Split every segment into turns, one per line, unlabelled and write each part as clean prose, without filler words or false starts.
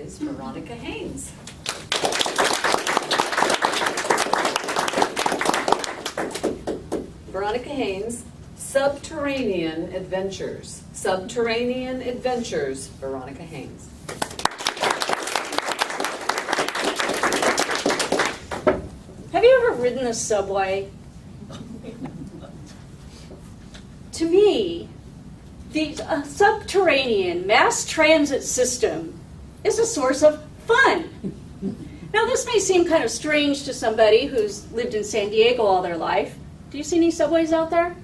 is Veronica Haynes. Veronica Haynes, Subterranean Adventures. Subterranean Adventures, Veronica Haynes.
Have you ever ridden a subway? To me, the subterranean mass transit system is a source of fun. Now, this may seem kind of strange to somebody who's lived in San Diego all their life. Do you see any subways out there?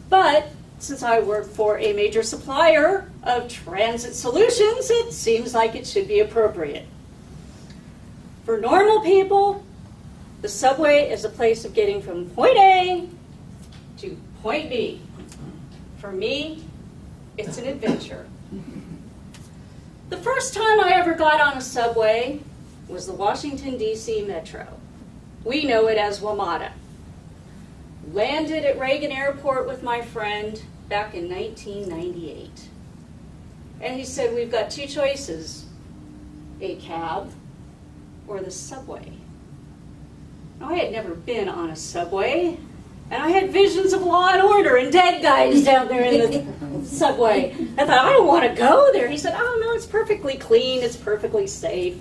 But since I work for a major supplier of transit solutions, it seems like it should be appropriate. For normal people, the subway is a place of getting from point A to point B. For me, it's an adventure. The first time I ever got on a subway was the Washington, D.C. Metro. We know it as WMATA. Landed at Reagan Airport with my friend back in 1998. And he said, we've got two choices, a cab or the subway. Now, I had never been on a subway, and I had visions of Law and Order and dead guys down there in the subway. I thought, I don't want to go there. He said, oh no, it's perfectly clean, it's perfectly safe.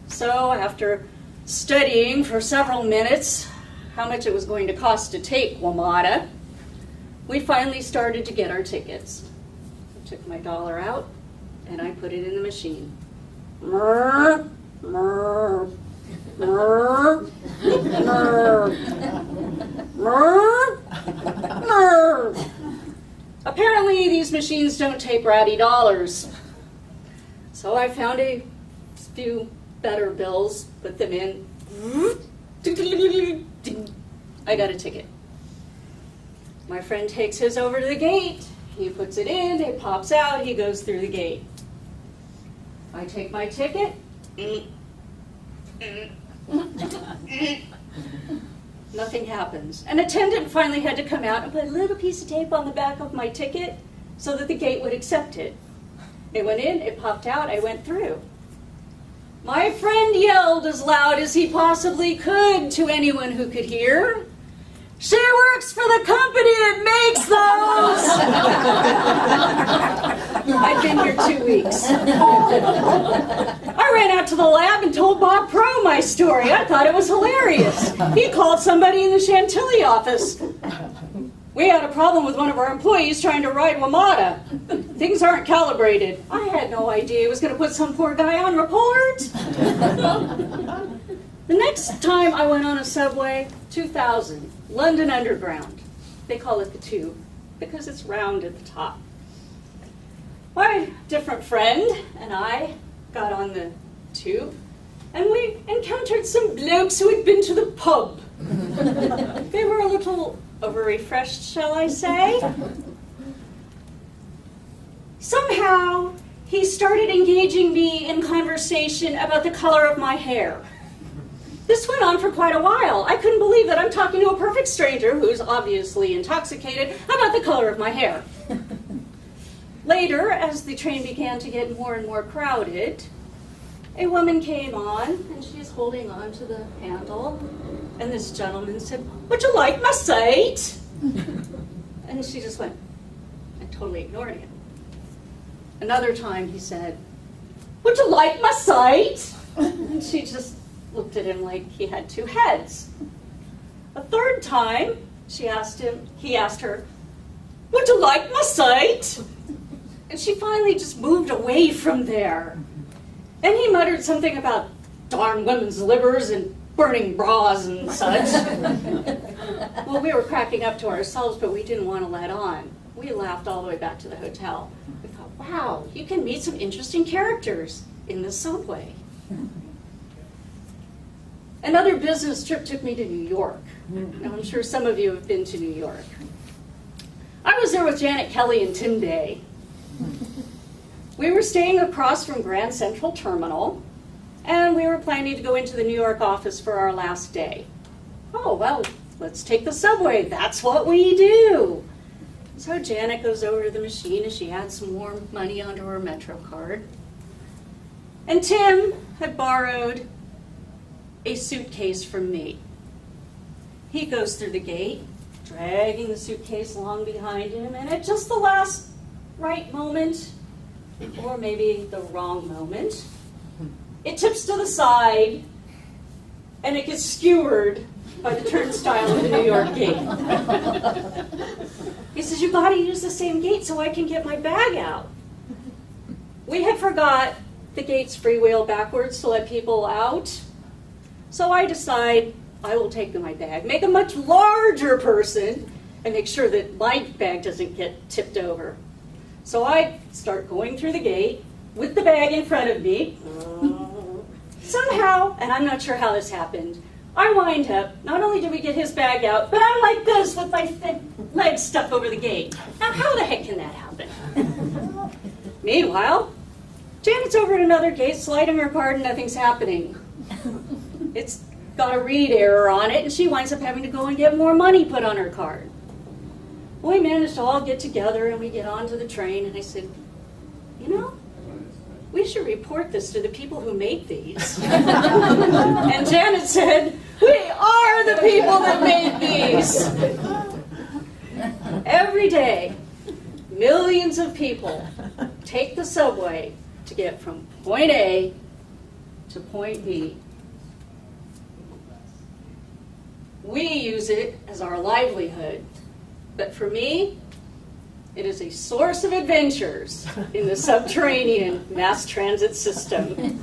So after studying for several minutes how much it was going to cost to take WMATA, we finally started to get our tickets. I took my dollar out, and I put it in the machine. Mrr, mrr. Mrr, mrr, mrr, mrr. Apparently, these machines don't take ratty dollars. So I found a few better bills, put them in. I got a ticket. My friend takes his over to the gate. He puts it in, it pops out, he goes through the gate. I take my ticket. Nothing happens. An attendant finally had to come out and put a little piece of tape on the back of my ticket so that the gate would accept it. It went in, it popped out, I went through. My friend yelled as loud as he possibly could to anyone who could hear, "She works for the company that makes those!" I'd been here 2 weeks. I ran out to the lab and told Bob Pro my story. I thought it was hilarious. He called somebody in the Chantilly office. We had a problem with one of our employees trying to ride WMATA. Things aren't calibrated. I had no idea he was going to put some poor guy on report. The next time I went on a subway, 2000, London Underground. They call it the Tube because it's round at the top. My different friend and I got on the Tube, and we encountered some blokes who had been to the pub. They were a little over-refreshed, shall I say. Somehow, he started engaging me in conversation about the color of my hair. This went on for quite a while. I couldn't believe that I'm talking to a perfect stranger who's obviously intoxicated about the color of my hair. Later, as the train began to get more and more crowded, a woman came on, and she's holding on to the handle, and this gentleman said, "Would you like my seat?" And she just went and totally ignored him. Another time he said, "Would you like my seat?" And she just looked at him like he had two heads. A third time, he asked her, "Would you like my seat?" And she finally just moved away from there. And he muttered something about darn women's livers and burning bras and such. Well, we were cracking up to ourselves, but we didn't want to let on. We laughed all the way back to the hotel. We thought, wow, you can meet some interesting characters in the subway. Another business trip took me to New York. Now, I'm sure some of you have been to New York. I was there with Janet Kelly and Tim Day. We were staying across from Grand Central Terminal, and we were planning to go into the New York office for our last day. Oh, well, let's take the subway. That's what we do. So Janet goes over to the machine and she adds some more money onto her Metro card. And Tim had borrowed a suitcase from me. He goes through the gate, dragging the suitcase along behind him, and at just the last right moment, or maybe the wrong moment, it tips to the side, and it gets skewered by the turnstile of the New York gate. He says, "You gotta use the same gate so I can get my bag out." We had forgot the gates freewheel backwards to let people out. So I decide I will take my bag, make a much larger person, and make sure that my bag doesn't get tipped over. So I start going through the gate with the bag in front of me. Somehow, and I'm not sure how this happened, I wind up, not only do we get his bag out, but I'm like this with my legs stuck over the gate. Now, how the heck can that happen? Meanwhile, Janet's over at another gate, sliding her card, and nothing's happening. It's got a read error on it, and she winds up having to go and get more money put on her card. We managed to all get together, and we get onto the train, and I said, "You know, we should report this to the people who made these." And Janet said, "We are the people that made these." Every day, millions of people take the subway to get from point A to point B. We use it as our livelihood, but for me, it is a source of adventures in the subterranean mass transit system.